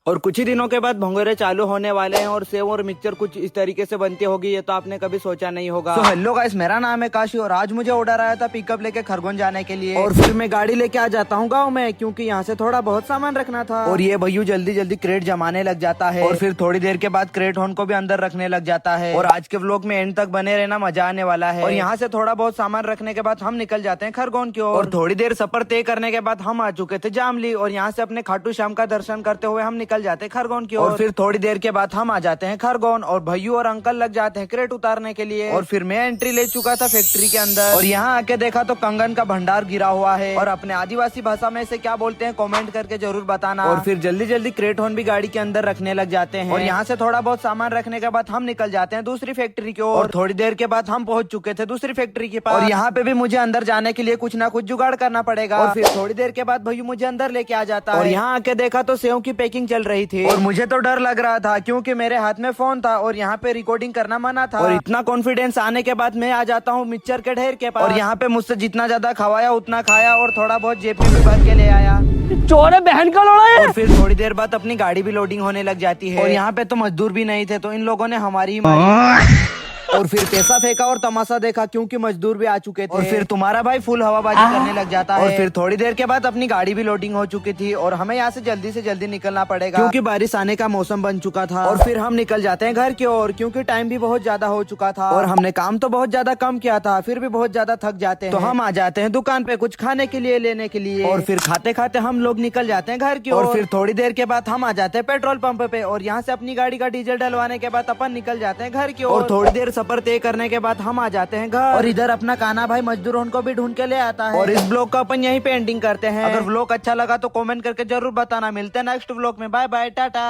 और कुछ ही दिनों के बाद भंगोरे चालू होने वाले हैं और सेव और मिक्सचर कुछ इस तरीके से बनती होगी, ये तो आपने कभी सोचा नहीं होगा। तो हेलो गाइस, मेरा नाम है काशी और आज मुझे ऑर्डर आया था पिकअप लेके खरगोन जाने के लिए। और फिर मैं गाड़ी लेके आ जाता हूँ गाँव में, क्योंकि यहाँ से थोड़ा बहुत सामान रखना था। और ये भैयू जल्दी जल्दी क्रेट जमाने लग जाता है और फिर थोड़ी देर के बाद क्रेट होन को भी अंदर रखने लग जाता है। और आज के व्लॉग में एंड तक बने रहना, मजा आने वाला है। और यहाँ से थोड़ा बहुत सामान रखने के बाद हम निकल जाते हैं खरगोन की ओर। और थोड़ी देर सफर तय करने के बाद हम आ चुके थे जामली और यहाँ से अपने खाटू श्याम का दर्शन करते हुए हम निकल जाते हैं खरगोन की ओर। और फिर थोड़ी देर के बाद हम आ जाते हैं खरगोन और भैयू और अंकल लग जाते हैं क्रेट उतारने के लिए। और फिर मैं एंट्री ले चुका था फैक्ट्री के अंदर और यहाँ आके देखा तो कंगन का भंडार गिरा हुआ है। और अपने आदिवासी भाषा में इसे क्या बोलते हैं कमेंट करके जरूर बताना। और फिर जल्दी जल्दी क्रेट होन भी गाड़ी के अंदर रखने लग जाते हैं। और यहाँ से थोड़ा बहुत सामान रखने के बाद हम निकल जाते हैं दूसरी फैक्ट्री की ओर। और थोड़ी देर के बाद हम पहुंच चुके थे दूसरी फैक्ट्री के पास। और यहाँ पे भी मुझे अंदर जाने के लिए कुछ ना कुछ जुगाड़ करना पड़ेगा। और फिर थोड़ी देर के बाद भैया मुझे अंदर लेके आ जाता है। और यहाँ आके देखा तो सेव की पैकिंग चल रही थी और मुझे तो डर लग रहा था क्योंकि मेरे हाथ में फोन था और यहाँ पे रिकॉर्डिंग करना मना था। और इतना कॉन्फिडेंस आने के बाद मैं आ जाता हूँ मिक्सचर के ढेर के पास। और यहाँ पे मुझसे जितना ज्यादा खवाया उतना खाया और थोड़ा बहुत जेब में भी भर के ले आया। चोर है, बहन का लोड़ा है। और फिर थोड़ी देर बाद अपनी गाड़ी भी लोडिंग होने लग जाती है। और यहाँ पे तो मजदूर भी नहीं थे तो इन लोगों ने हमारी ही मारी। और फिर पैसा फेंका और तमाशा देखा क्योंकि मजदूर भी आ चुके थे। और फिर तुम्हारा भाई फुल हवाबाजी करने लग जाता है। और फिर थोड़ी देर के बाद अपनी गाड़ी भी लोडिंग हो चुकी थी और हमें यहाँ से जल्दी निकलना पड़ेगा क्योंकि बारिश आने का मौसम बन चुका था। और फिर हम निकल जाते हैं घर की ओर क्योंकि टाइम भी बहुत ज्यादा हो चुका था और हमने काम तो बहुत ज्यादा कम किया था, फिर भी बहुत ज्यादा थक जाते हैं। तो हम आ जाते हैं दुकान पे कुछ खाने के लिए लेने के लिए। और फिर खाते खाते हम लोग निकल जाते हैं घर की ओर। और फिर थोड़ी देर के बाद हम आ जाते हैं पेट्रोल पंप पे और यहाँ से अपनी गाड़ी का डीजल डलवाने के बाद अपन निकल जाते हैं घर की ओर। और थोड़ी देर सफर तय करने के बाद हम आ जाते हैं घर। और इधर अपना काना भाई मजदूरों को भी ढूंढ के ले आता है। और इस ब्लॉग का अपन यहीं पे एंडिंग करते हैं। अगर व्लॉग अच्छा लगा तो कमेंट करके जरूर बताना। मिलते हैं नेक्स्ट व्लॉग में। Bye bye, Tata.